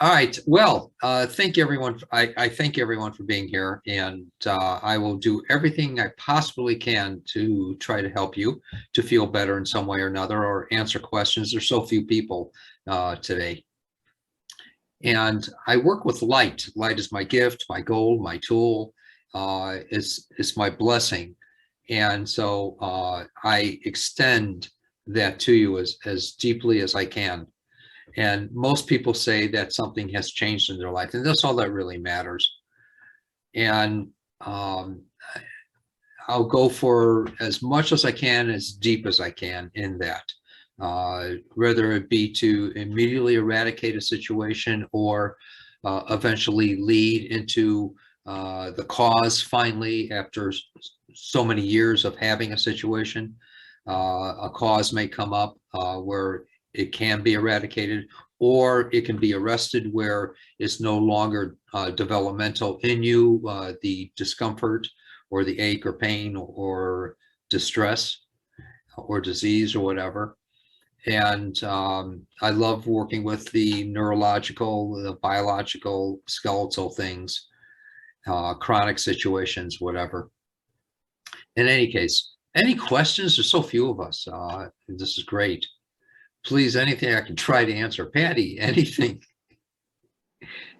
All right. Well, thank everyone. I thank everyone for being here, and I will do everything I possibly can to try to help you to feel better in some way or another, or answer questions. There's so few people today, and I work with light. Light is my gift, my goal, my tool. It's my blessing, and so I extend that to you as deeply as I can. And most people say that something has changed in their life, and that's all that really matters. And I'll go for as much as I can, as deep as I can in that, whether it be to immediately eradicate a situation or eventually lead into the cause finally after so many years of having a situation. A cause may come up where it can be eradicated, or it can be arrested where it's no longer developmental in you, the discomfort or the ache or pain or distress or disease or whatever. And I love working with the neurological, the biological, skeletal things, chronic situations, whatever. In any case, any questions? There's so few of us. This is great. Please, anything I can try to answer. Patty, anything?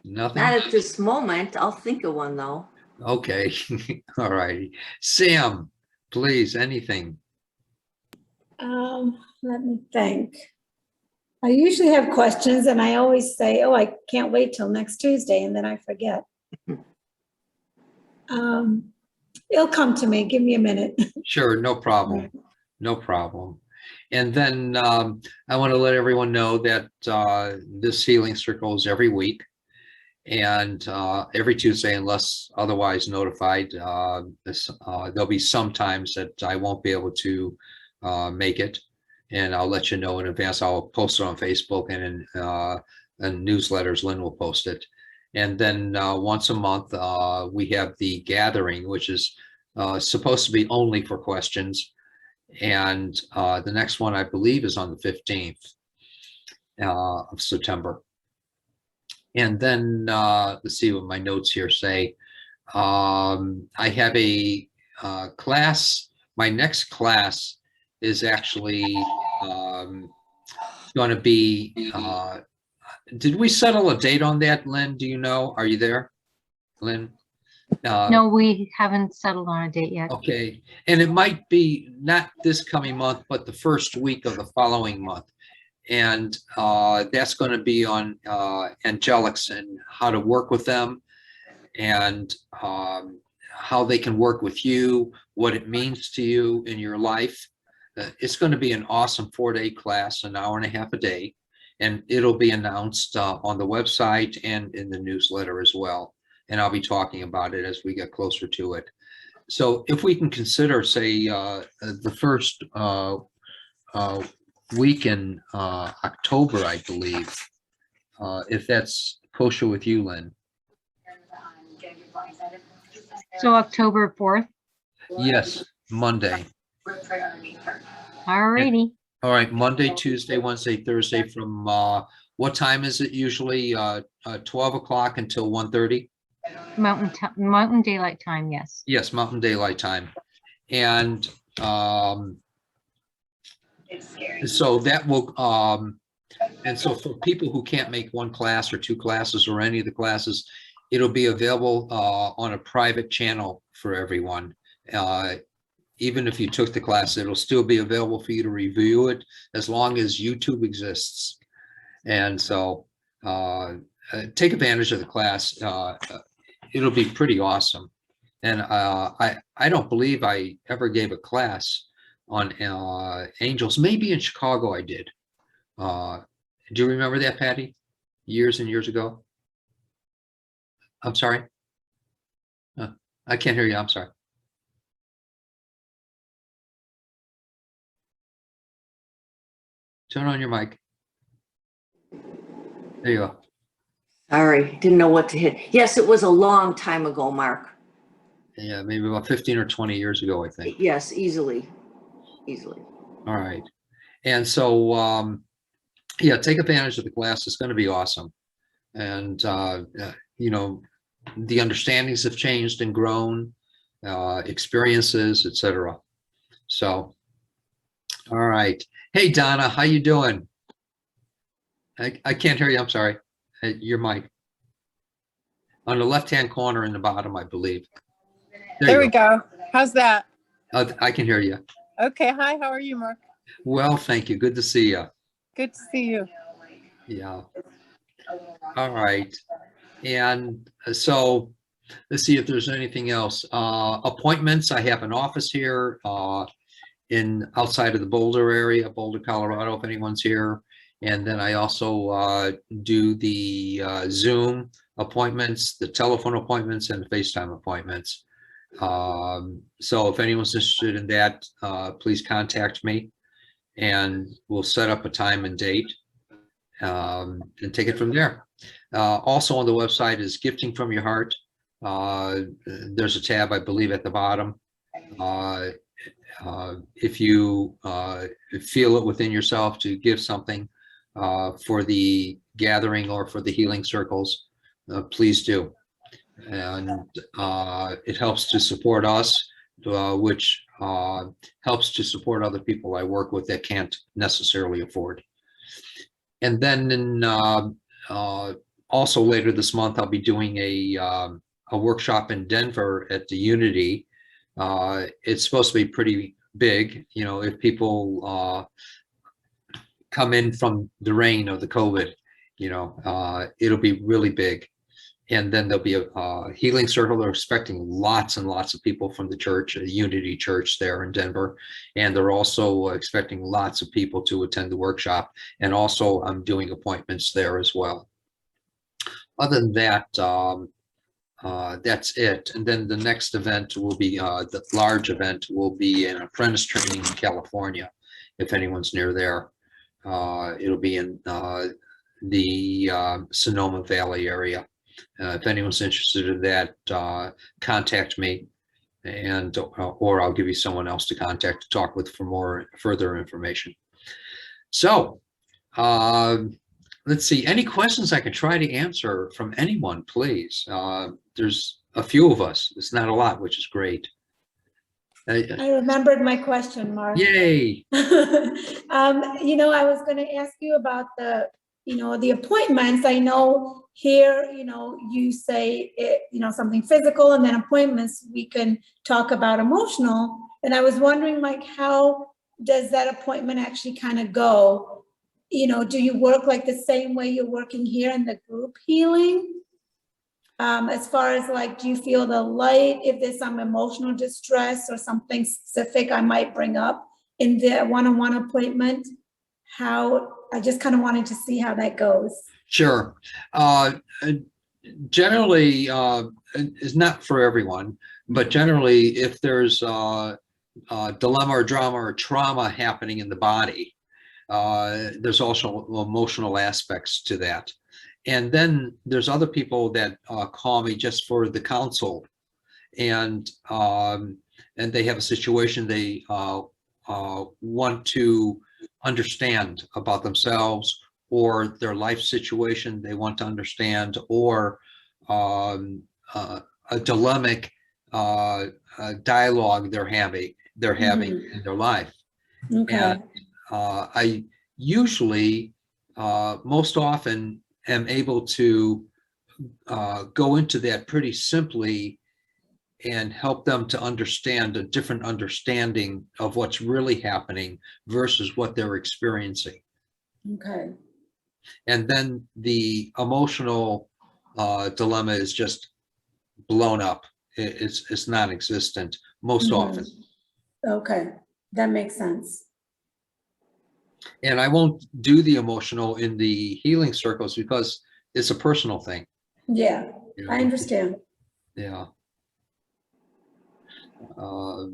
Nothing? Not at this moment. I'll think of one though. Okay. All righty. Sam, please, anything? Let me think. I usually have questions and I always say, oh, I can't wait till next Tuesday, and then I forget. It'll come to me. Give me a minute. Sure, no problem. No problem. And then I want to let everyone know that this healing circle is every week and every Tuesday, unless otherwise notified. There'll be some times that I won't be able to make it, and I'll let you know in advance. I'll post it on Facebook and in newsletters. Lynn will post it. And then once a month, we have the gathering, which is supposed to be only for questions. And the next one, I believe, is on the 15th of September. And then let's see what my notes here say. I have a class. My next class is actually going to be, did we settle a date on that, Lynn? Do you know? Are you there, Lynn? No, we haven't settled on a date yet. Okay, and it might be not this coming month, but the first week of the following month. And that's going to be on angelics and how to work with them, and how they can work with you, what it means to you in your life. It's going to be an awesome 4-day class, an hour and a half a day, and it'll be announced on the website and in the newsletter as well. And I'll be talking about it as we get closer to it. So if we can consider, say, the first week in October, I believe, if that's kosher with you, Lynn. So October 4th? Yes, Monday. Alrighty. All right, Monday, Tuesday, Wednesday, Thursday from what time is it usually? 12 o'clock until 1:30? Mountain Daylight Time, yes. Yes, Mountain Daylight Time. And so that will, and so for people who can't make one class or two classes or any of the classes, it'll be available on a private channel for everyone. Even if you took the class, it'll still be available for you to review it as long as YouTube exists. And so take advantage of the class. It'll be pretty awesome. And I don't believe I ever gave a class on angels. Maybe in Chicago I did. Do you remember that, Patty? Years and years ago? I'm sorry? I can't hear you. I'm sorry. Turn on your mic. There you go. Sorry, didn't know what to hit. Yes, it was a long time ago, Mark. Yeah, maybe about 15 or 20 years ago, I think. Yes, easily. All right. And so, yeah, take advantage of the class. It's going to be awesome. And, you know, the understandings have changed and grown, experiences, etc. So, all right. Hey, Donna, how you doing? I can't hear you. I'm sorry. Your mic. On the left-hand corner in the bottom, I believe. There we you go. How's that? I can hear you. Okay. Hi, how are you, Mark? Well, thank you. Good to see you. Good to see you. Yeah. All right. And so let's see if there's anything else. Appointments. I have an office here in outside of the Boulder area, Boulder, Colorado, if anyone's here. And then I also do the Zoom appointments, the telephone appointments, and the FaceTime appointments. So if anyone's interested in that, please contact me and we'll set up a time and date and take it from there. Also on the website is Gifting from Your Heart. There's a tab, I believe, at the bottom. If you feel it within yourself to give something for the gathering or for the healing circles, please do. And it helps to support us, which helps to support other people I work with that can't necessarily afford. And then in, also later this month, I'll be doing a workshop in Denver at the Unity. It's supposed to be pretty big, you know, if people come in from the reign of the COVID, you know, it'll be really big. And then there'll be a healing circle. They're expecting lots and lots of people from the church, a Unity Church there in Denver. And they're also expecting lots of people to attend the workshop. And also I'm doing appointments there as well. Other than that, that's it. And then the next event will be, the large event will be an apprentice training in California, if anyone's near there. It'll be in the Sonoma Valley area. If anyone's interested in that, contact me, and or I'll give you someone else to contact to talk with for further information. So let's see, any questions I can try to answer from anyone, please. There's a few of us. It's not a lot, which is great. I remembered my question, Mark. Yay. You know, I was going to ask you about the, you know, the appointments. I know here, you know, you say, it, you know, something physical, and then appointments, we can talk about emotional. And I was wondering, like, how does that appointment actually kind of go? You know, do you work like the same way you're working here in the group healing? As far as like, do you feel the light, if there's some emotional distress or something specific I might bring up in the one-on-one appointment? How, I just kind of wanted to see how that goes. Sure. Generally, it's not for everyone, but generally, if there's a dilemma or drama or trauma happening in the body, there's also emotional aspects to that. And then there's other people that call me just for the counsel, and they have a situation they want to understand about themselves or their life situation they want to understand, or a dilemmic dialogue they're having in their life. Okay. And I usually most often am able to go into that pretty simply and help them to understand a different understanding of what's really happening versus what they're experiencing. Okay. And then the emotional dilemma is just blown up. It's non-existent most often. Okay, that makes sense. And I won't do the emotional in the healing circles because it's a personal thing. Yeah, You know? I understand. Yeah. All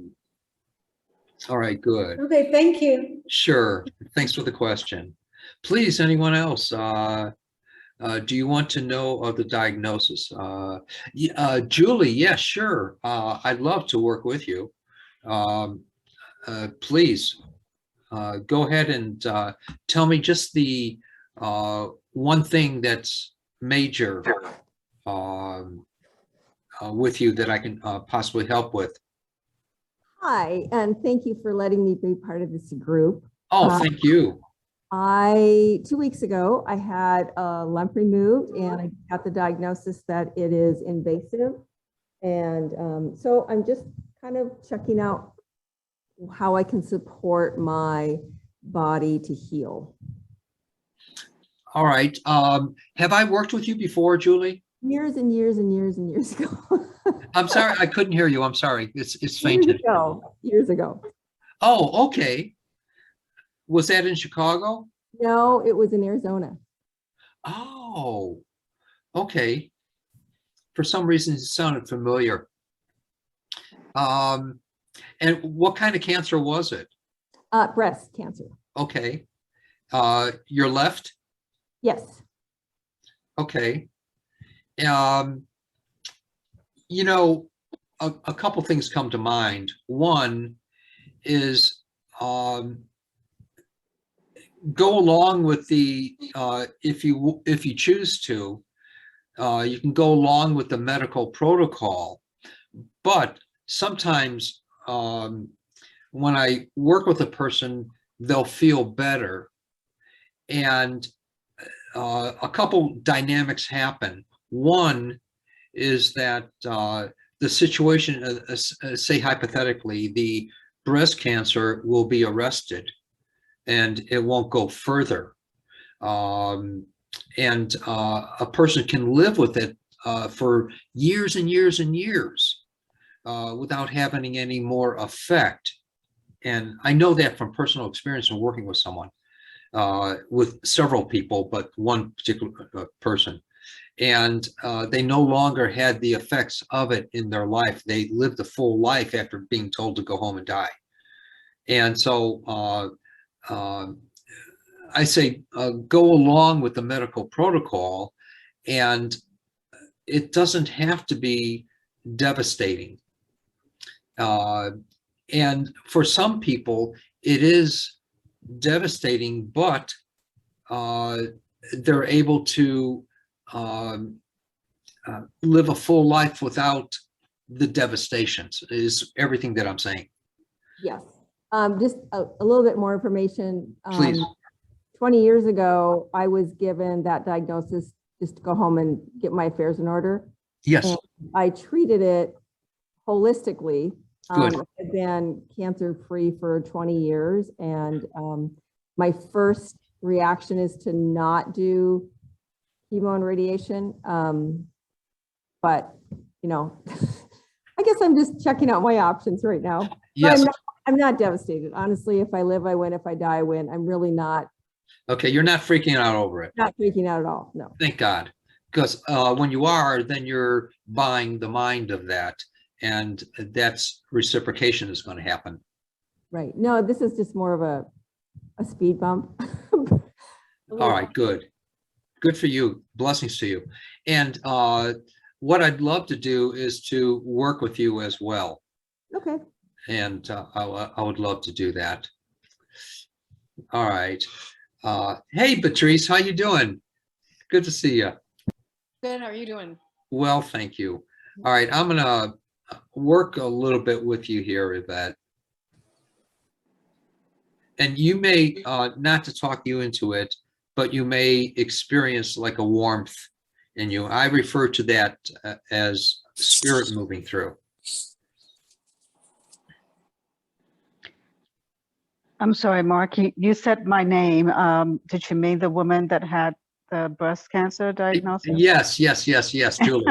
right, good. Okay, thank you. Sure. Thanks for the question. Please, anyone else? Do you want to know of the diagnosis? Julie, yes, sure. I'd love to work with you. Please go ahead and tell me just the one thing that's major with you that I can possibly help with? Hi, and thank you for letting me be part of this group. Oh, thank you. 2 weeks ago, I had a lump removed and I got the diagnosis that it is invasive. And so I'm just kind of checking out how I can support my body to heal. All right. Have I worked with you before, Julie? Years and years and years and years ago. I'm sorry, I couldn't hear you. I'm sorry. It's Years fainted. ago, years ago. Oh, okay. Was that in Chicago? No, it was in Arizona. Oh, okay. For some reason, it sounded familiar. And what kind of cancer was it? Breast cancer. Okay. Your left? Yes. Okay. You know, a couple things come to mind. One is go along with the if you choose to, you can go along with the medical protocol. But sometimes when I work with a person, they'll feel better, and a couple dynamics happen. One is that the situation, say hypothetically, the breast cancer will be arrested and it won't go further. And a person can live with it for years and years and years without having any more effect. And I know that from personal experience in working with someone, with several people, but one particular person. And they no longer had the effects of it in their life. They lived a full life after being told to go home and die. And so I say go along with the medical protocol, and it doesn't have to be devastating. And for some people, it is devastating, but they're able to live a full life without the devastations, is everything that I'm saying. Yes. Just a little bit more information. Please. 20 years ago, I was given that diagnosis just to go home and get my affairs in order. Yes. And I treated it holistically. Good. I've been cancer-free for 20 years. And my first reaction is to not do chemo and radiation. But, you know, I guess I'm just checking out my options right now. Yes. I'm not devastated. Honestly, if I live, I win. If I die, I win. I'm really not. Okay, you're not freaking out over it. Not freaking out at all. No. Thank God. Because when you are, then you're buying the mind of that. And that's reciprocation is going to happen. Right. No, this is just more of a speed bump. All right, good. Good for you. Blessings to you. And what I'd love to do is to work with you as well. Okay. And I would love to do that. All right. Hey, Patrice, how you doing? Good to see you. Good, how are you doing? Well, thank you. All right, I'm gonna work a little bit with you here, Yvette. And you may, not to talk you into it, but you may experience like a warmth in you. I refer to that as spirit moving through. I'm sorry, Mark, you said my name. Did you mean the woman that had the breast cancer diagnosis? Yes, Julie.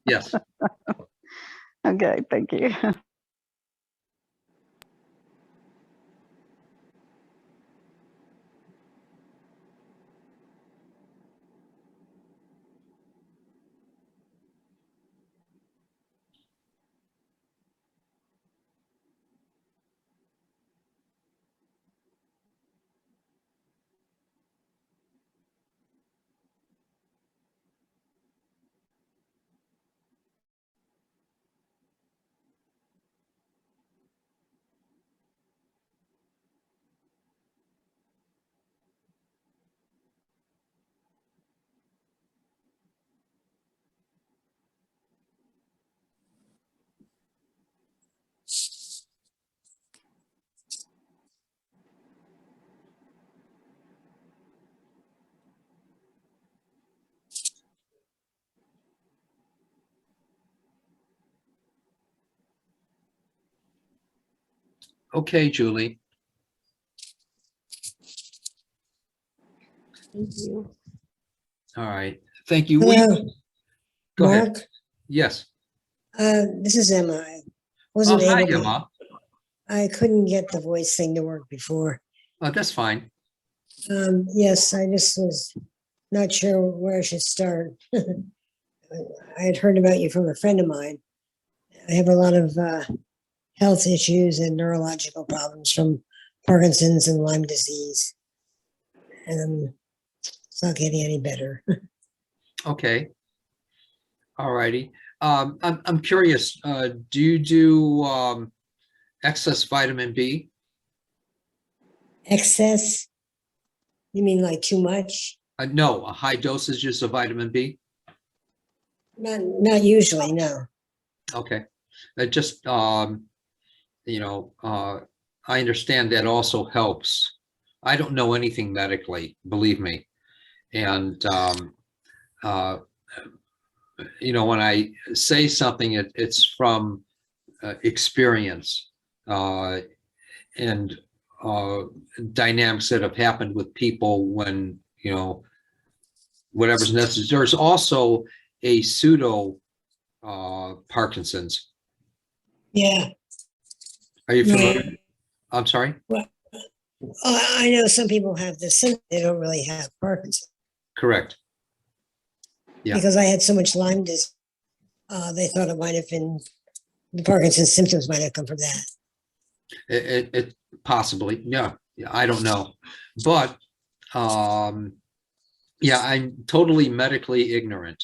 Yes. Okay, thank you. Okay, Julie. Thank you. All right. Thank you. Hello, Go ahead. Mark. Yes. This is Emma. I Oh, wasn't hi, able to, Emma. I couldn't get the voice thing to work before. Oh, that's fine. Yes, I just was not sure where I should start. I had heard about you from a friend of mine. I have a lot of health issues and neurological problems from Parkinson's and Lyme disease. And it's not getting any better. Okay. All righty. I'm curious, do you do excess vitamin B? Excess? You mean like too much? No, a high dosages of vitamin B? Not usually, no. Okay. Just, you know, I understand that also helps. I don't know anything medically, believe me. And, you know, when I say something, it's from experience and dynamics that have happened with people when, you know, whatever's necessary. There's also a pseudo Parkinson's. Yeah, Are you familiar? right. I'm sorry? I know some people have this symptom, they don't really have Parkinson's. Correct. Yeah. Because I had so much Lyme disease, they thought it might have been, the Parkinson's symptoms might have come from that. It possibly, yeah, I don't know, but yeah, I'm totally medically ignorant,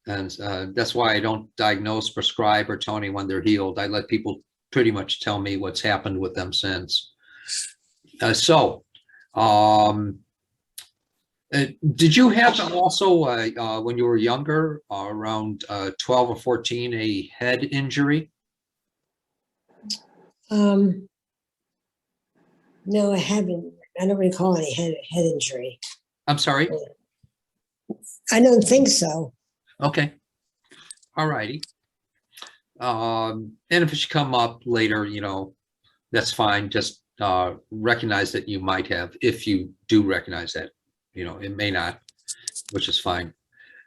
and that's why I don't diagnose, prescribe, or tell anyone they're healed. I let people pretty much tell me what's happened with them since. Did you have also when you were younger, around 12 or 14, a head injury? No, I haven't. I don't recall any head injury. I'm sorry. I don't think so. Okay. All righty. And if it should come up later, you know, that's fine. Just recognize that you might have, if you do recognize that, you know, it may not, which is fine.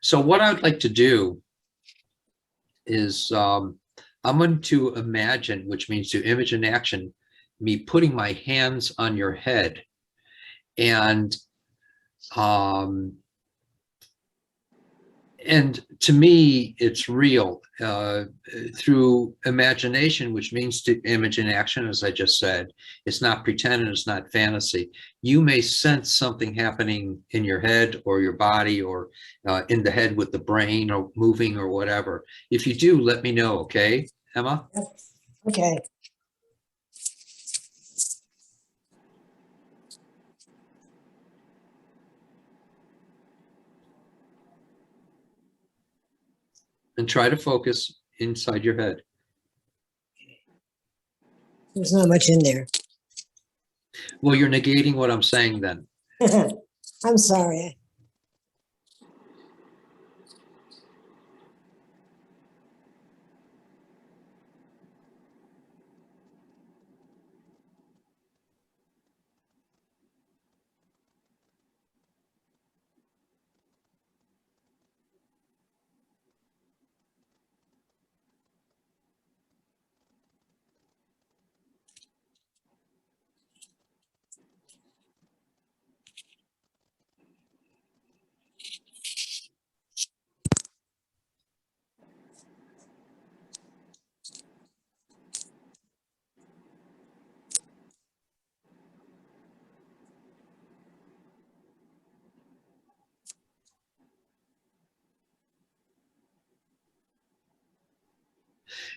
So what I'd like to do is I'm going to imagine, which means to image in action, me putting my hands on your head, and to me, it's real through imagination, which means to image in action, as I just said. It's not pretend and it's not fantasy. You may sense something happening in your head or your body or in the head with the brain or moving or whatever. If you do, let me know, okay, Emma? Okay. And try to focus inside your head. There's not much in there. Well, you're negating what I'm saying then. I'm sorry.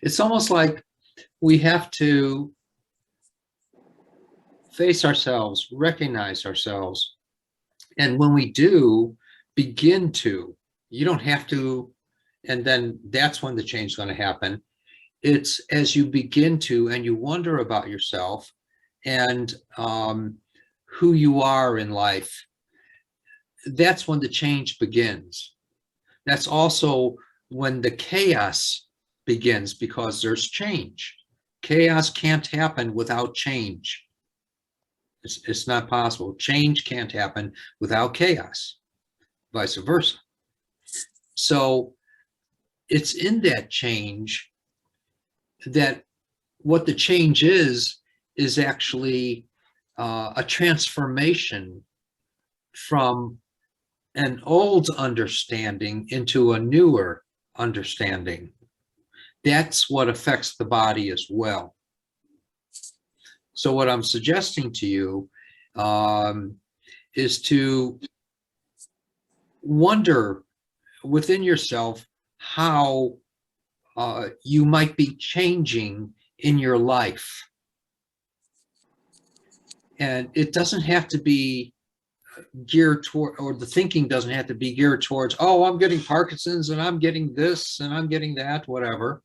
It's almost like we have to face ourselves, recognize ourselves. And when we do, begin to, you don't have to, and then that's when the change is going to happen. It's as you begin to, and you wonder about yourself and who you are in life, that's when the change begins. That's also when the chaos begins, because there's change. chaos can't happen without change. It's not possible. Change can't happen without chaos, vice versa. So it's in that change that what the change is actually a transformation from an old understanding into a newer understanding. That's what affects the body as well. So what I'm suggesting to you is to wonder within yourself how you might be changing in your life. And it doesn't have to be geared toward, or the thinking doesn't have to be geared towards, oh, I'm getting Parkinson's and I'm getting this and I'm getting that, whatever.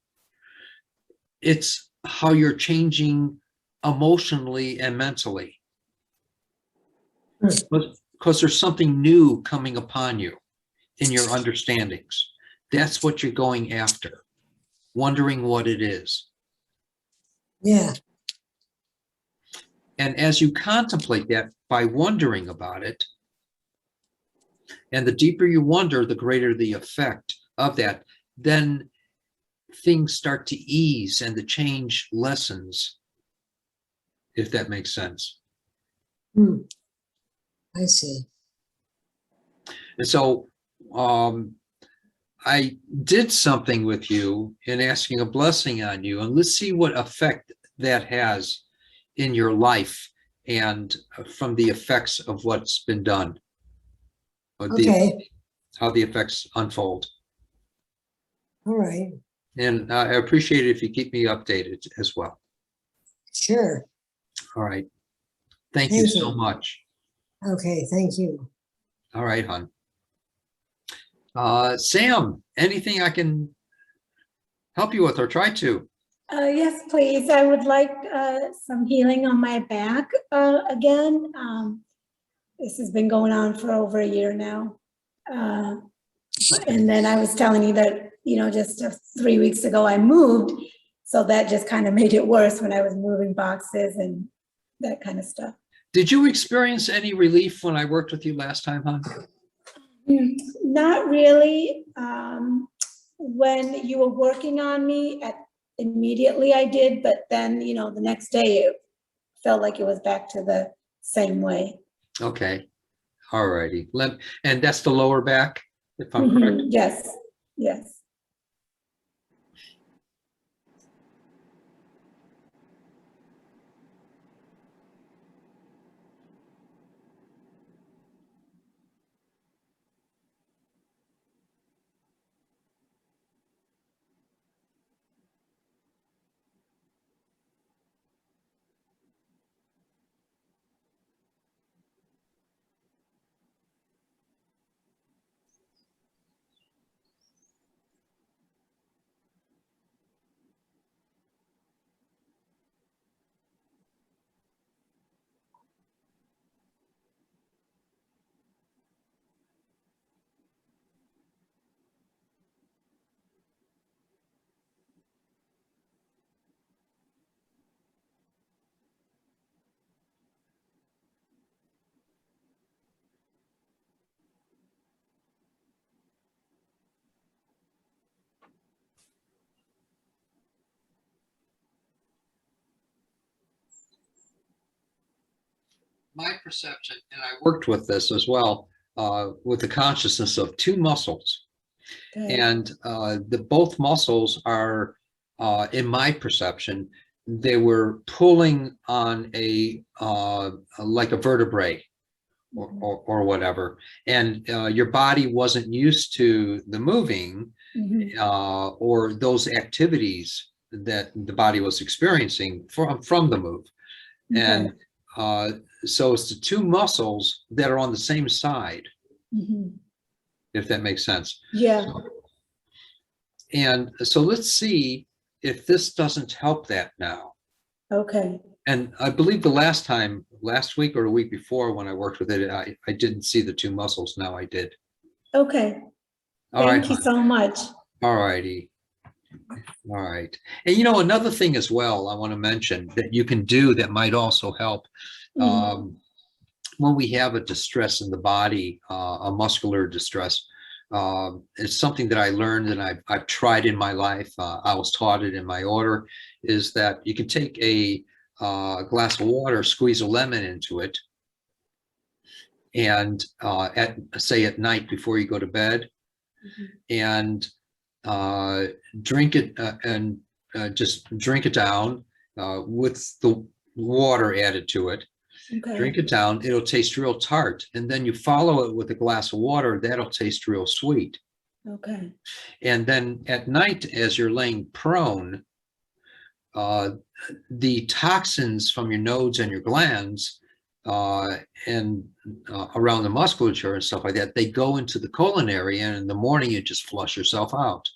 It's how you're changing emotionally and mentally. Because there's something new coming upon you in your understandings. That's what you're going after, wondering what it is. Yeah. And as you contemplate that by wondering about it, and the deeper you wonder, the greater the effect of that, then things start to ease and the change lessens, if that makes sense. I see. And so I did something with you in asking a blessing on you, and let's see what effect that has in your life and from the effects of what's been done. Okay. How the effects unfold. All right. And I appreciate it if you keep me updated as well. Sure. All right. Thank you so much. Okay. Thank you. All right, hon. Sam, anything I can help you with or try to? Yes, please. I would like some healing on my back again. This has been going on for over a year now. And then I was telling you that, just 3 weeks ago I moved. So that just kind of made it worse when I was moving boxes and that kind of stuff. Did you experience any relief when I worked with you last time, hon? Not really. When you were working on me, immediately I did, but then, the next day it felt like it was back to the same way. Okay. All righty. And that's the lower back, if I'm correct? Yes. Yes. My perception, and I worked with this as well, with the consciousness of two muscles. Okay. And both muscles are, in my perception, they were pulling on like a vertebrae or whatever. And your body wasn't used to the moving or those activities that the body was experiencing from the move. Okay. And so it's the two muscles that are on the same side, if that makes sense. Yeah. And so let's see if this doesn't help that now. Okay. And I believe the last week or a week before when I worked with it, I didn't see the two muscles. Now I did. Okay. All right. Thank you so much. All righty. All right. And you know, another thing as well, I want to mention that you can do that might also help. Mhm. When we have a distress in the body, a muscular distress, it's something that I learned and I've tried in my life. I was taught it in my order, is that you can take a glass of water, squeeze a lemon into it, and at night before you go to bed, and drink it and just drink it down with the water added to it. Okay. Drink it down, it'll taste real tart. And then you follow it with a glass of water, that'll taste real sweet. Okay. And then at night, as you're laying prone, the toxins from your nodes and your glands and around the musculature and stuff like that, they go into the colon area, and in the morning you just flush yourself out.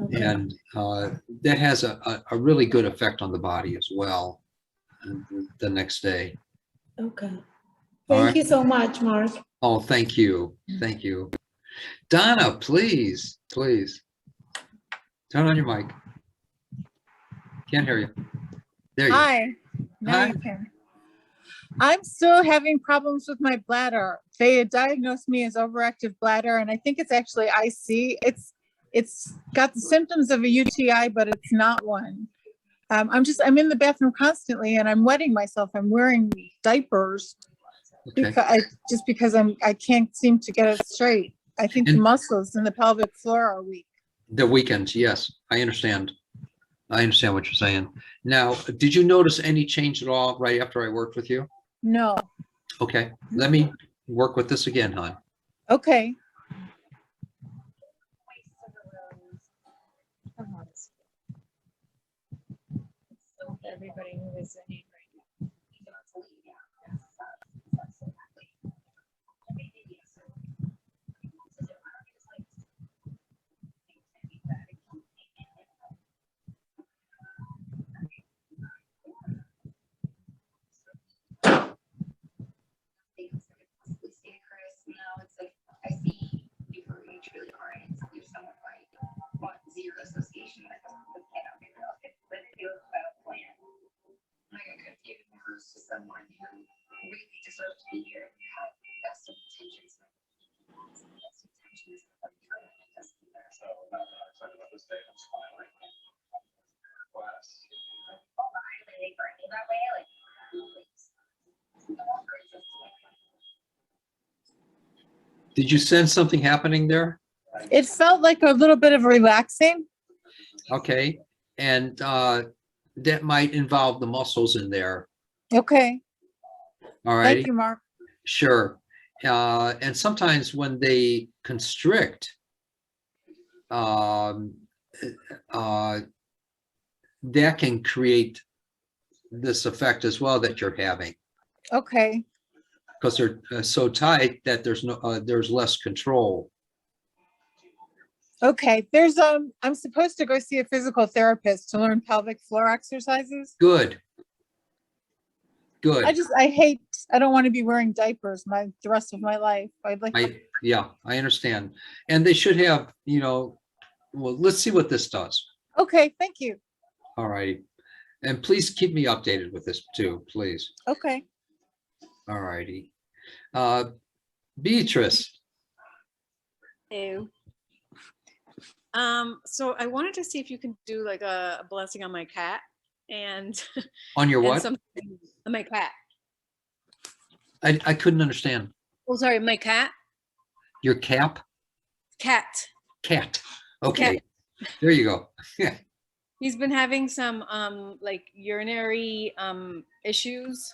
Okay. And that has a really good effect on the body as well the next day. Okay. All Thank right. you so much, Mark. Oh, thank you. Thank you. Donna, please, please. Turn on your mic. Can't hear you. There you go. Hi. Now Hi. you can. I'm still having problems with my bladder. They diagnosed me as overactive bladder, and I think it's actually IC. It's got the symptoms of a UTI, but it's not one. I'm in the bathroom constantly, and I'm wetting myself. I'm wearing diapers Okay. because I can't seem to get it straight. I think the And- muscles in the pelvic floor are weak. The weekends, yes, I understand. I understand what you're saying. Now, did you notice any change at all right after I worked with you? No. Okay, let me work with this again, hon. Okay. Everybody who is in. Did you sense something happening there? It felt like a little bit of relaxing. Okay, and that might involve the muscles in there. Okay. All right. Thank you, Mark. Sure. And sometimes when they constrict, that can create this effect as well that you're having, Okay. because they're so tight that there's less control. Okay. I'm supposed to go see a physical therapist to learn pelvic floor exercises. Good. Good. I don't want to be wearing diapers the rest of my life. Yeah, I understand. And they should have, well, let's see what this does. Okay. Thank you. All righty. And please keep me updated with this too, please. Okay. All righty. Beatrice. Ew. So I wanted to see if you can do like a blessing on my cat and On your and what? something on my cat. I couldn't understand. Oh, sorry, my cat. Your cap? Cat. Cat. Okay. There you go. Yeah. He's been having some like urinary issues.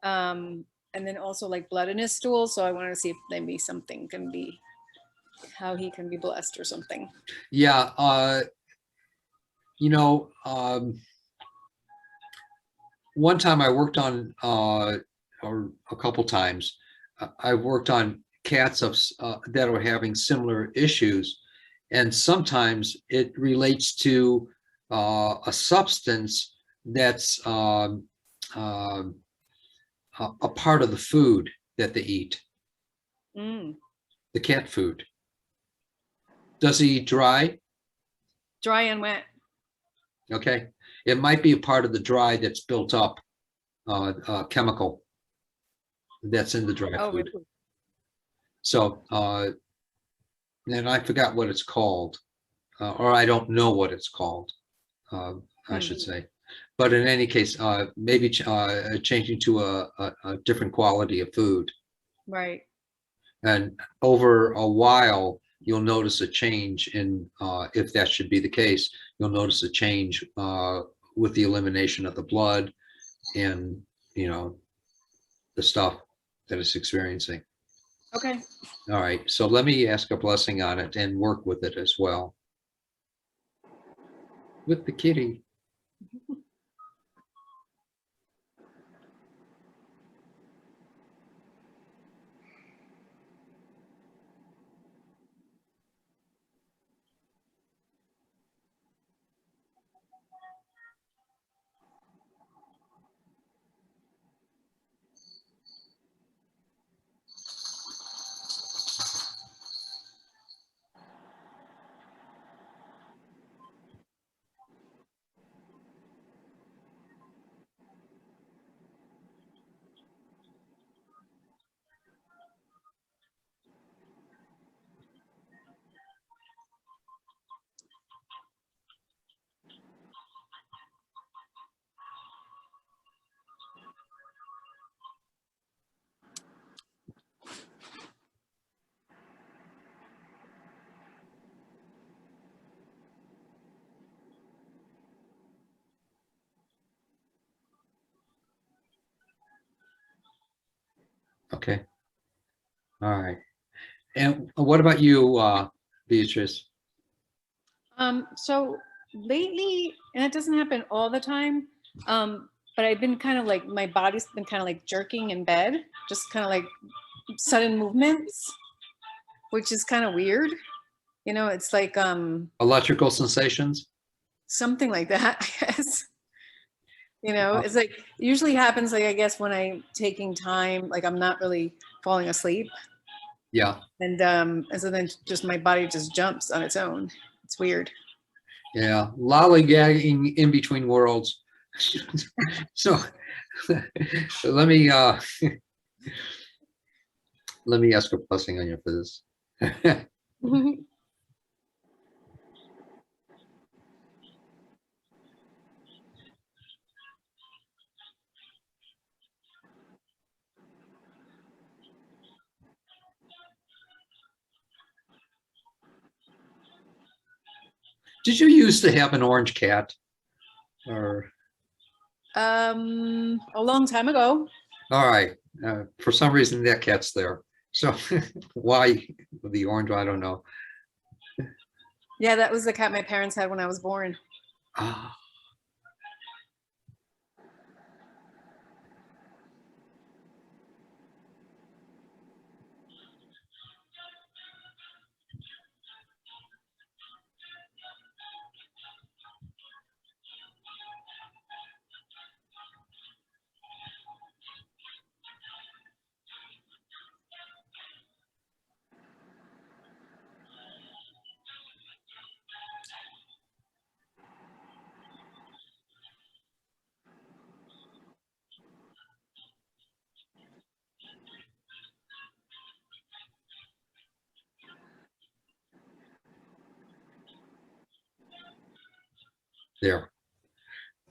And then also like blood in his stool. So I wanted to see if maybe something can be, how he can be blessed or something. Yeah. One time I worked on, or a couple times, I worked on cats that are having similar issues. And sometimes it relates to a substance that's a part of the food that they eat, the cat food. Does he eat dry? dry and wet. Okay, it might be a part of the dry that's built up, chemical that's in the dry Oh, food. really? So, and I forgot what it's called, or I don't know what it's called, I should say. But in any case, maybe changing to a different quality of food. Right. And over a while, you'll notice a change in, if that should be the case, you'll notice a change with the elimination of the blood and, the stuff that it's experiencing. Okay. All right, so let me ask a blessing on it and work with it as well. With the kitty. Okay. All right. And what about you, Beatrice? So lately, and it doesn't happen all the time, but I've been kind of like, my body's been kind of like jerking in bed, just kind of like sudden movements, which is kind of weird. It's like Electrical sensations? something like that, I guess. It's like, it usually happens, like, I guess when I'm taking time, like I'm not really falling asleep. Yeah. And so then just my body just jumps on its own. It's weird. Yeah. Lollygagging in between worlds. So let me let me ask a blessing on you for this. Did you used to have an orange cat? Or A long time ago. all right. For some reason that cat's there. So why the orange? I don't know. Yeah, that was the cat my parents had when I was born. Ah. There.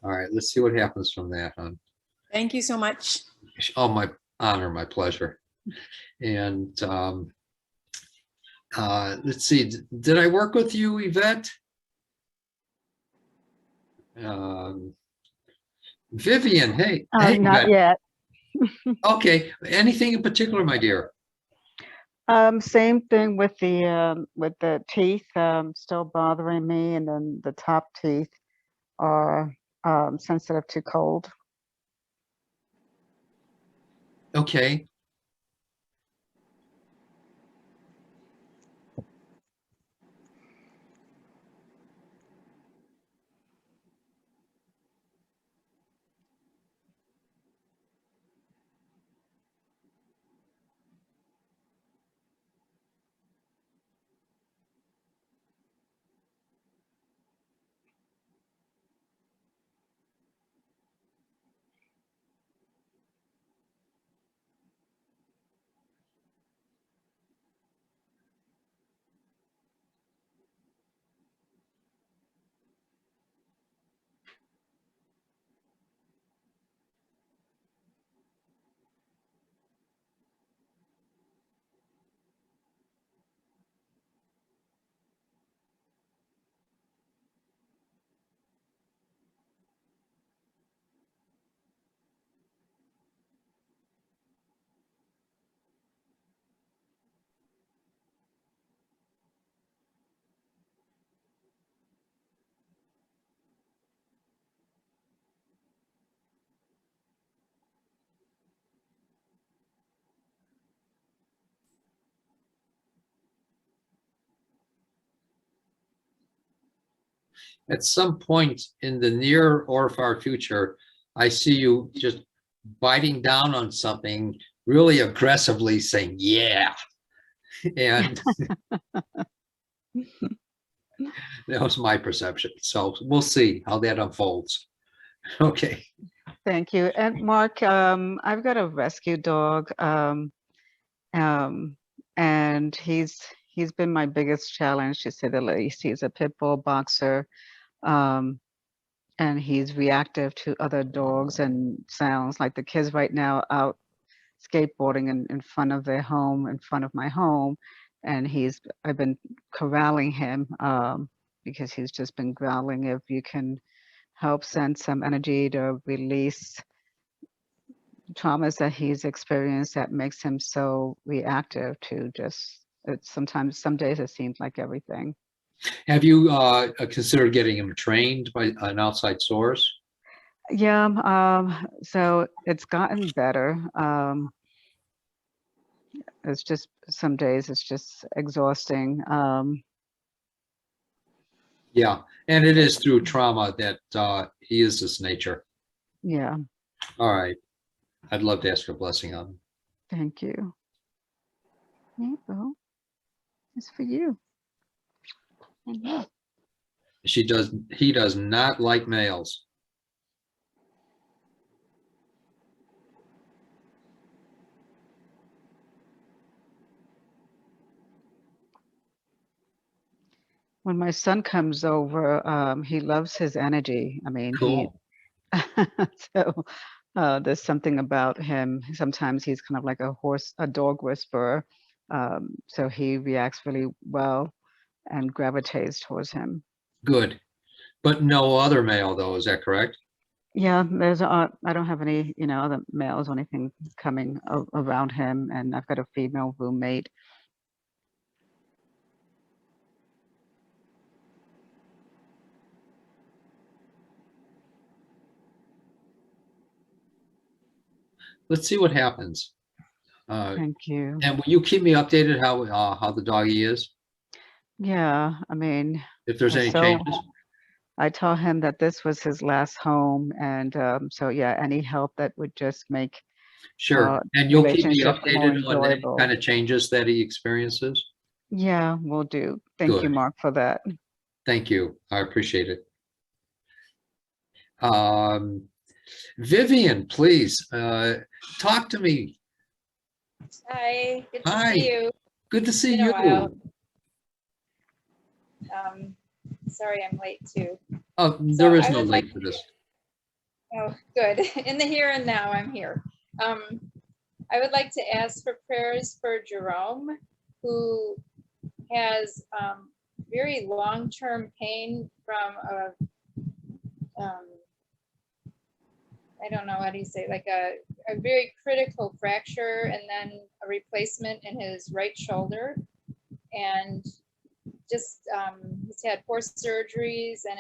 All right, let's see what happens from that, hon. Thank you so much. Oh, my honor, my pleasure. And let's see, did I work with you, Yvette? Vivian, hey. Hey, Not Yvette. yet. Okay, anything in particular, my dear? Same thing with the teeth still bothering me, and then the top teeth are sensitive to cold. Okay. At some point in the near or far future, I see you just biting down on something really aggressively saying, yeah. And that was my perception. So we'll see how that unfolds. Okay. Thank you. And Mark, I've got a rescue dog, and he's been my biggest challenge, to say the least. He's a pit bull boxer, and he's reactive to other dogs and sounds. Like the kids right now out skateboarding in front of their home, in front of my home, and I've been corralling him because he's just been growling. If you can help send some energy to release traumas that he's experienced that makes him so reactive to just, it's sometimes, some days it seems like everything. Have you considered getting him trained by an outside source? Yeah, so it's gotten better. It's just, some days it's just exhausting. Yeah, and it is through trauma that he is this nature. Yeah, All right. I'd love to ask a blessing on him. thank you. Well, it's for you. And you. He does not like males. When my son comes over, he loves his energy. I mean, Cool. so there's something about him. Sometimes he's kind of like a dog whisperer. So he reacts really well and gravitates towards him. Good. But no other male though, is that correct? Yeah, I don't have any, other males or anything coming around him, and I've got a female roommate. Let's see what happens. Thank you. And will you keep me updated how the doggy is? Yeah, I mean, If there's any so changes? I told him that this was his last home, and so yeah, any help that would just make Sure. And you'll keep me relationship more updated on any enjoyable. kind of changes that he experiences? Yeah, will do. Thank you, Good. Mark, for that. Thank you. I appreciate it. Vivian, please, talk to me. Hi, good to Hi. see you. Good to see Been a while. you. Sorry I'm late too. Oh, there is I no would late like- for this. Oh, good. In the here and now, I'm here. I would like to ask for prayers for Jerome, who has very long-term pain from I don't know, how do you say, like a very critical fracture and then a replacement in his right shoulder. And just he's had 4 surgeries and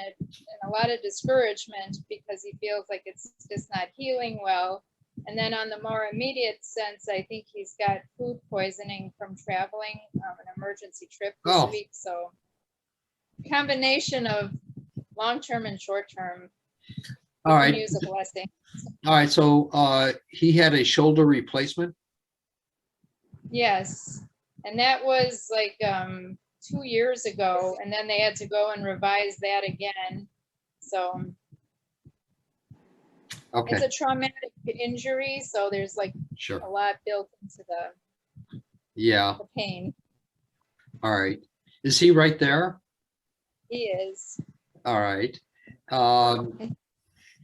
a lot of discouragement because he feels like it's just not healing well. And then on the more immediate sense, I think he's got food poisoning from traveling an emergency trip this week. So combination of long-term and short-term. All right. Use a blessing. All right. So he had a shoulder replacement? Yes. And that was like 2 years ago, and then they had to go and revise that again. So Okay. it's a traumatic injury, so there's like Sure. a lot built into Yeah. the pain. All right. Is he right there? He is. All right.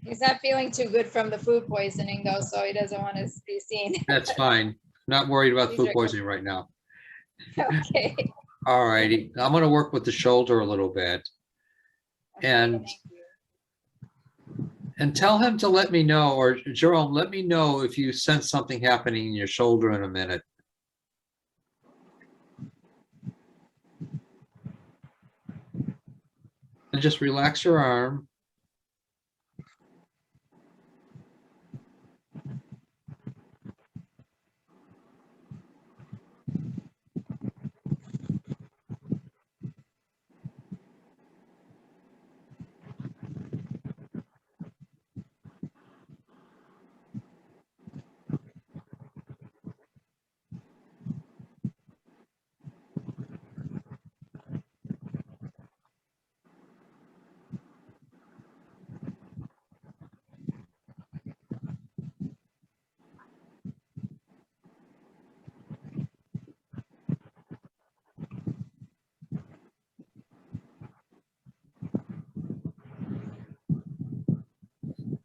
He's not feeling too good from the food poisoning though, so he doesn't want to be seen. That's fine. Not worried about These food are- poisoning right now. Okay. All righty. I'm going to work with the shoulder a little bit. And Thank you. and tell him to let me know, or Jerome, let me know if you sense something happening in your shoulder in a minute. And just relax your arm.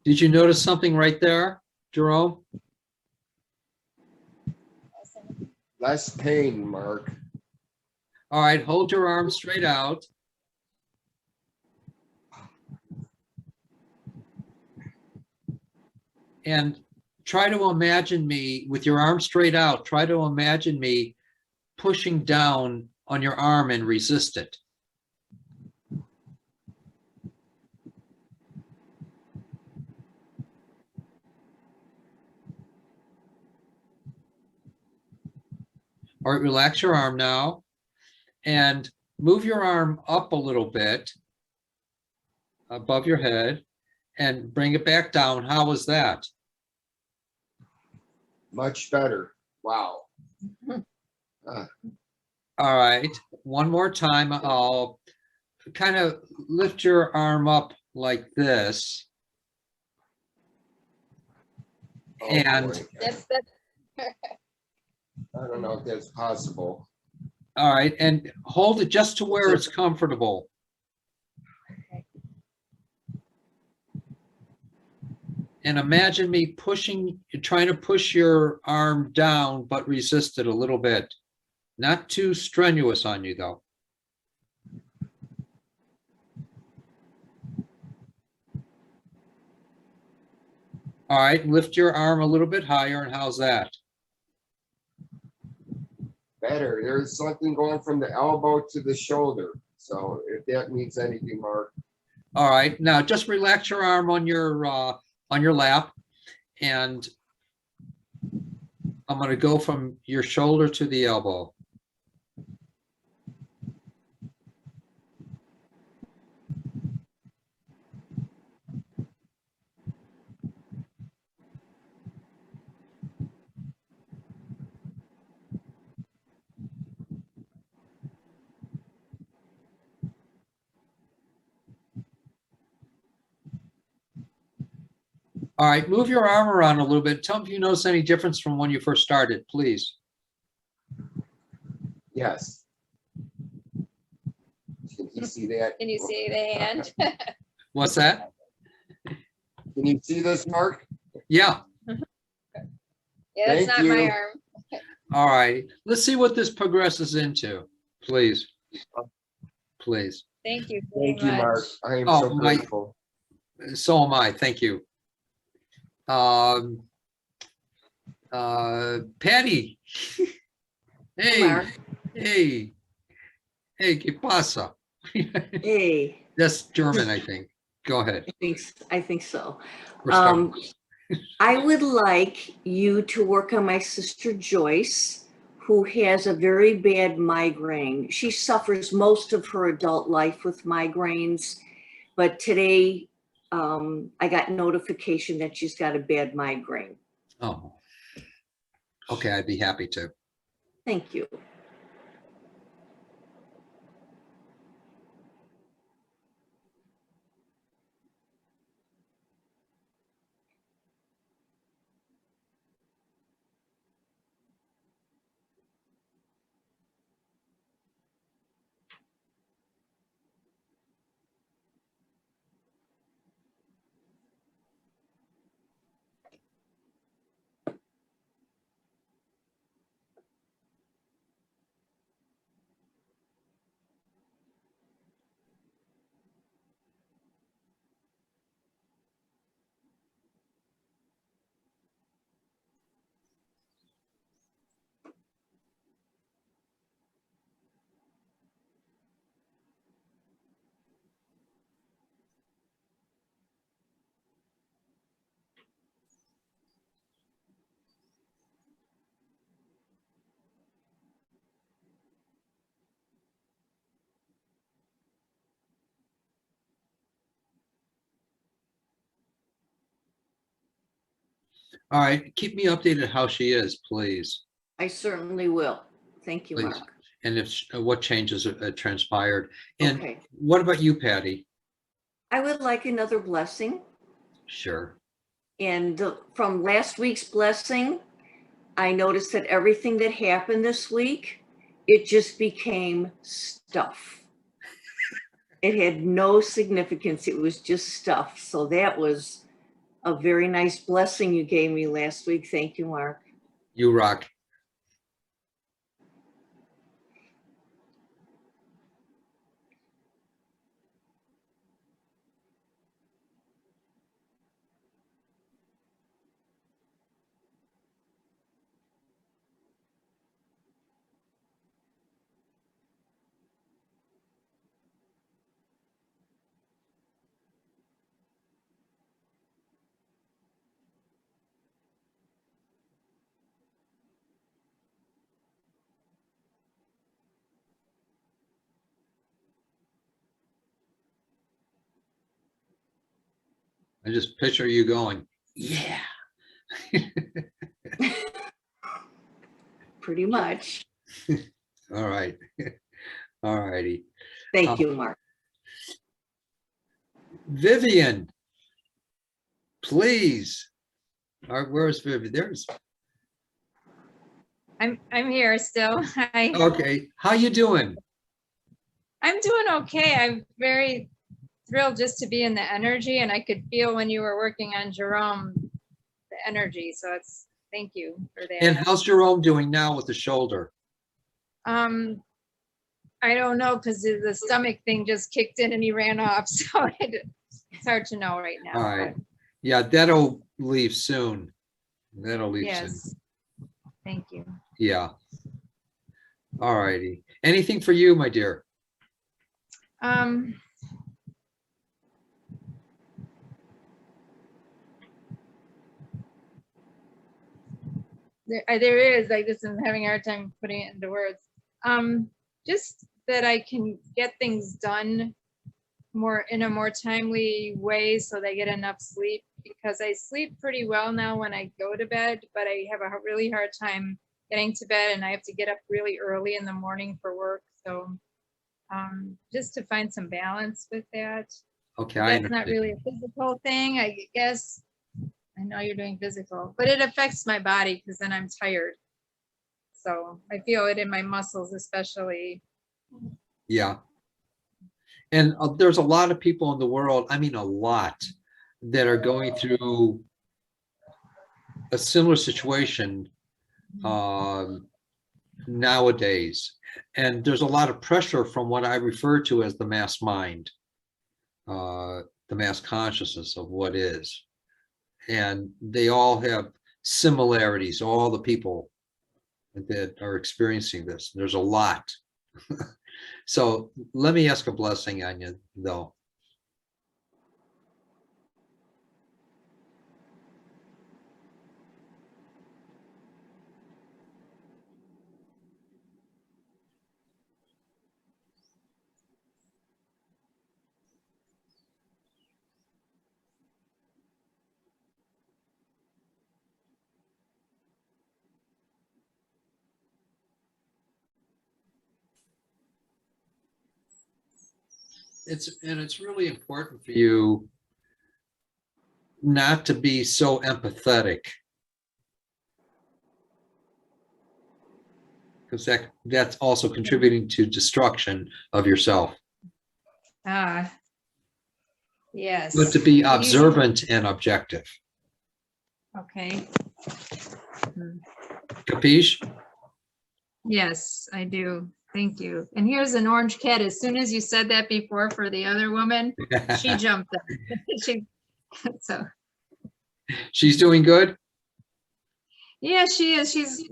Did you notice something right there, Jerome? Less pain, Mark. All right, hold your arm straight out. And try to imagine me with your arm straight out. Try to imagine me pushing down on your arm and resist it. All right, relax your arm now and move your arm up a little bit above your head and bring it back down. How was that? Much better. Wow. All right, one more time. I'll kind of lift your arm up like this. Oh, And boy. That's, I don't know if that's possible. all right, and hold it just to where it's comfortable. And imagine me pushing, trying to push your arm down, but resist it a little bit. Not too strenuous on you, though. All right, lift your arm a little bit higher, and how's that? Better. There's something going from the elbow to the shoulder. So if that means anything, Mark. All right, now just relax your arm on your lap, and I'm going to go from your shoulder to the elbow. All right, move your arm around a little bit. Tell me if you notice any difference from when you first started, please. Yes. Can you see that? can you see the hand? What's that? Can you see this, Mark? Yeah. Yeah, that's Thank not my you. arm. All right. Let's see what this progresses into, please. Please. Thank you very Thank you, Mark. much. I am Oh, so my- grateful. So am I. Thank you. Patty. Hey, Mark. hey, ¿qué pasa? Hey, That's German, I think. Go ahead. I think so. We're starting. I would like you to work on my sister Joyce, who has a very bad migraine. She suffers most of her adult life with migraines, but today I got notification that she's got a bad migraine. Oh, okay. I'd be happy to. Thank you. All right. Keep me updated how she is, please. I certainly will. Thank you, Please. Mark. And if what changes transpired. And Okay. what about you, Patty? I would like another blessing. Sure. And from last week's blessing, I noticed that everything that happened this week, it just became stuff. It had no significance. It was just stuff. So that was a very nice blessing you gave me last week. Thank you, Mark. You rock. I just picture you going, yeah. Pretty much. All right. All righty. Thank you, Mark. Vivian, please. Where's Vivian? There's, I'm here still. Hi. okay. How you doing? I'm doing okay. I'm very thrilled just to be in the energy, and I could feel when you were working on Jerome, the energy. So it's, thank you for that. And how's Jerome doing now with the shoulder? I don't know, because the stomach thing just kicked in and he ran off. So it's hard to know right now. All right. but Yeah, that'll leave soon. That'll leave soon. Yes. Thank you. Yeah. All righty. Anything for you, my dear? There is, I just am having a hard time putting it into words. Just that I can get things done more in a more timely way so they get enough sleep, because I sleep pretty well now when I go to bed, but I have a really hard time getting to bed, and I have to get up really early in the morning for work. So just to find some balance with that. Okay, I That's not understand. really a physical thing, I guess. I know you're doing physical, but it affects my body because then I'm tired. So I feel it in my muscles, especially. Yeah. And there's a lot of people in the world, I mean, a lot, that are going through a similar situation nowadays. And there's a lot of pressure from what I refer to as the mass mind, the mass consciousness of what is. And they all have similarities, all the people that are experiencing this. There's a lot. So let me ask a blessing on you, though. It's really important for you not to be so empathetic, because that's also contributing to destruction of yourself. Ah, yes. But to be observant and objective. Okay. Capiche? Yes, I do. Thank you. And here's an orange cat. As soon as you said that before for the other woman, she jumped up. So She's doing good? yeah, she is. She's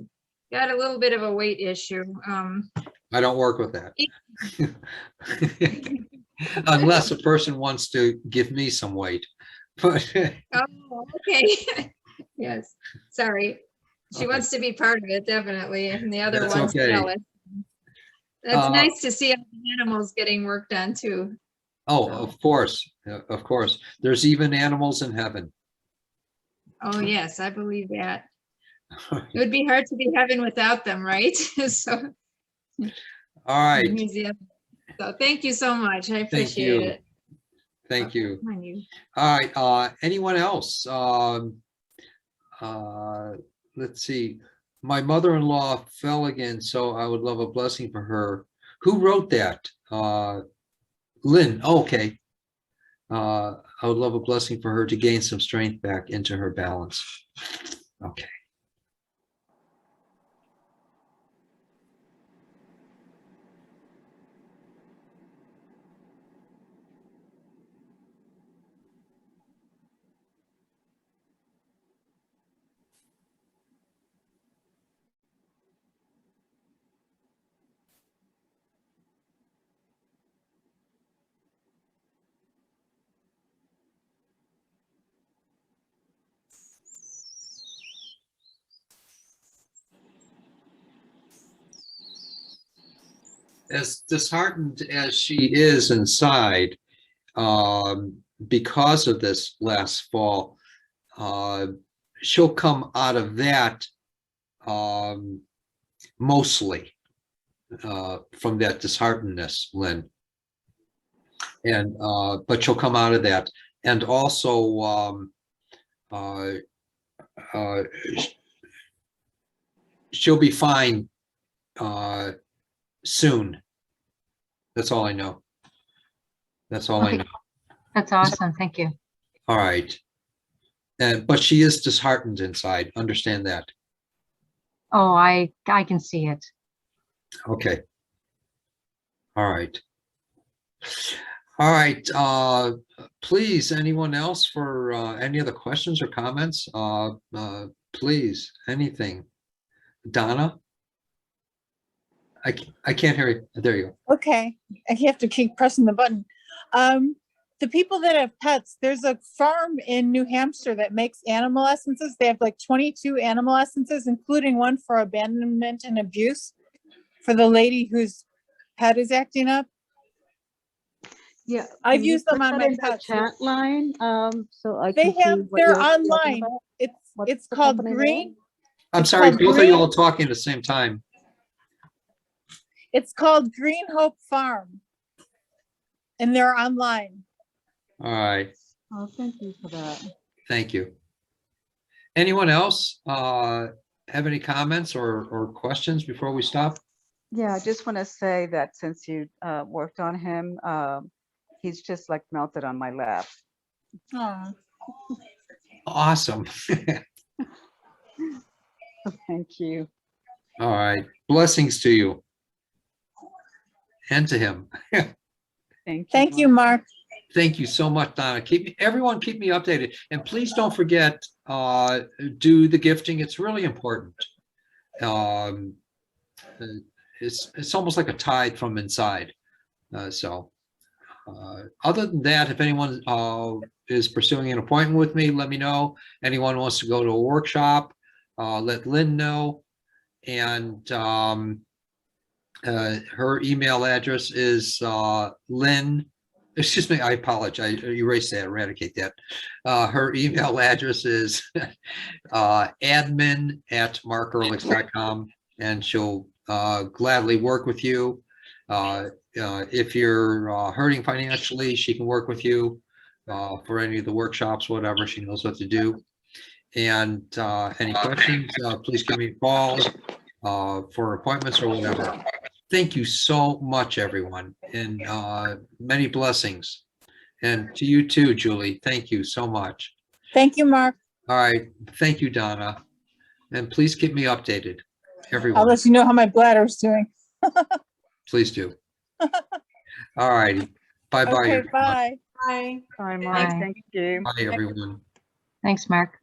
got a little bit of a weight issue. I don't work with that. Unless a person wants to give me some weight. But Oh, okay. Yes. Sorry. She Okay. wants to be part of it, definitely. And the other That's one's okay. jealous. That's nice to see all the animals getting work done too. oh, of course, of course. There's even animals in heaven. Oh, yes, I believe that. It would be hard to be heaven without them, right? So, All right. so thank you so much. I Thank appreciate you. it. Thank you. Come on, you. All right. Anyone else? Let's see. My mother-in-law fell again, so I would love a blessing for her. Who wrote that? Lynn. Oh, okay. I would love a blessing for her to gain some strength back into her balance. Okay. As disheartened as she is inside, because of this last fall, she'll come out of that mostly from that disheartenedness, Lynn. And but she'll come out of that, and also she'll be fine soon. That's all I know. That's all I Okay. know. That's awesome. Thank you. All right. But she is disheartened inside. Understand that. Oh, I can see it. Okay. All right. All right. Please, anyone else for any other questions or comments? Please, anything. Donna? I can't hear you. There you go. Okay, I have to keep pressing the button. The people that have pets, there's a farm in New Hampshire that makes animal essences. They have like 22 animal essences, including one for abandonment and abuse for the lady whose pet is acting up. Yeah. I've can you used them put on that my in the pets. Chat line, so I They can see have, what they're you're talking online. about. What's It's the called company Green. name? I'm It's sorry, called both of you all Green. talking at the same time. It's called Green Hope Farm. And they're online. All right. Oh, thank you for that. Thank you. Anyone else have any comments or questions before we stop? Yeah, I just want to say that since you worked on him, he's just like melted on my lap. Aw. Awesome. Thank you. All right. Blessings to you and to him. Thank you, Mark. Thank you so much, Donna. Everyone keep me updated. And please don't forget, do the gifting. It's really important. It's almost like a tithe from inside. Other than that, if anyone is pursuing an appointment with me, let me know. Anyone wants to go to a workshop, let Lynn know. And her email address is Lynn. Excuse me, I apologize. I erased that, eradicate that. Her email address is admin@markearlix.com, and she'll gladly work with you. If you're hurting financially, she can work with you for any of the workshops, whatever. She knows what to do. And any questions, please give me a call for appointments or whatever. Thank you so much, everyone, and many blessings. And to you too, Julie. Thank you so much. Thank you, Mark. All right. Thank you, Donna. And please keep me updated, I'll everyone. let you know how my bladder's doing. Please do. All righty. Bye-bye. Okay, everyone. bye. Bye. Bye, Mark. Bye. Thank you. Bye, everyone. Thanks, Mark.